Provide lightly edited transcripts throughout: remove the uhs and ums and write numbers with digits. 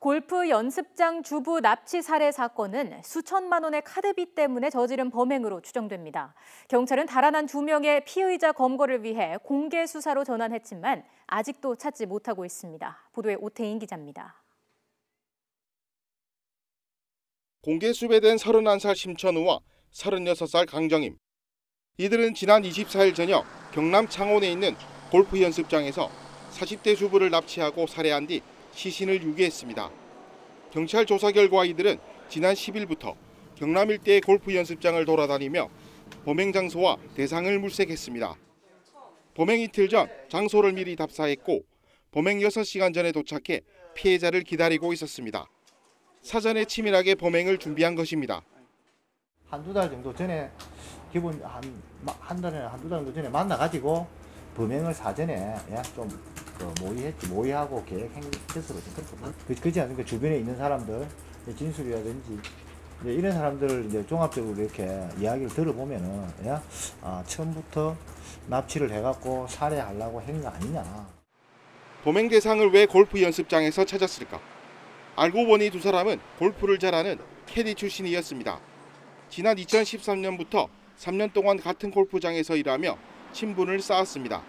골프 연습장 주부 납치 살해 사건은 수천만 원의 카드비 때문에 저지른 범행으로 추정됩니다. 경찰은 달아난 2명의 피의자 검거를 위해 공개 수사로 전환했지만 아직도 찾지 못하고 있습니다. 보도에 오태인 기자입니다. 공개 수배된 31살 심천우와 36살 강정임. 이들은 지난 24일 저녁 경남 창원에 있는 골프 연습장에서 40대 주부를 납치하고 살해한 뒤 시신을 유기했습니다. 경찰 조사 결과 이들은 지난 10일부터 경남 일대의 골프 연습장을 돌아다니며 범행 장소와 대상을 물색했습니다. 범행 이틀 전 장소를 미리 답사했고 범행 6시간 전에 도착해 피해자를 기다리고 있었습니다. 사전에 치밀하게 범행을 준비한 것입니다. 한두 달 정도 전에 기본 한두 달 정도 전에 만나가지고 범행을 사전에 좀 모의하고 계획했으로 그렇거든요. 그렇지 않습니까? 주변에 있는 사람들 진술이라든지 이런 사람들을 이제 종합적으로 이렇게 이야기를 들어보면은 처음부터 납치를 해갖고 살해하려고 한 거 아니냐. 범행 대상을 왜 골프 연습장에서 찾았을까? 알고 보니 두 사람은 골프를 잘하는 캐디 출신이었습니다. 지난 2013년부터 3년 동안 같은 골프장에서 일하며 친분을 쌓았습니다.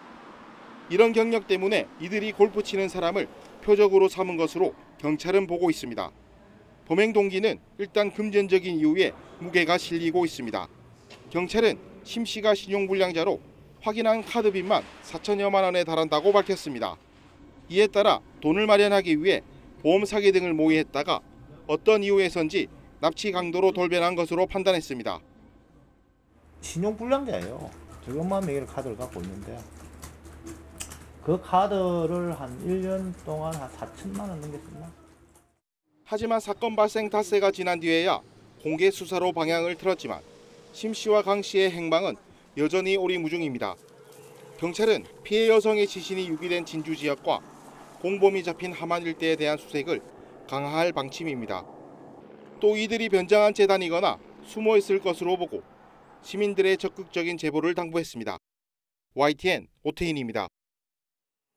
이런 경력 때문에 이들이 골프 치는 사람을 표적으로 삼은 것으로 경찰은 보고 있습니다. 범행 동기는 일단 금전적인 이유에 무게가 실리고 있습니다. 경찰은 심 씨가 신용불량자로 확인한 카드빚만 4천여만 원에 달한다고 밝혔습니다. 이에 따라 돈을 마련하기 위해 보험 사기 등을 모의했다가 어떤 이유에선지 납치 강도로 돌변한 것으로 판단했습니다. 신용불량자예요. 저것만 명의의 카드를 갖고 있는데 그 카드를 한 1년 동안 한 4천만 원 넘겼습니다. 하지만 사건 발생 닷새가 지난 뒤에야 공개 수사로 방향을 틀었지만 심 씨와 강 씨의 행방은 여전히 오리무중입니다. 경찰은 피해 여성의 시신이 유기된 진주 지역과 공범이 잡힌 함안 일대에 대한 수색을 강화할 방침입니다. 또 이들이 변장한 채 다니거나 숨어 있을 것으로 보고 시민들의 적극적인 제보를 당부했습니다. YTN 오태인입니다.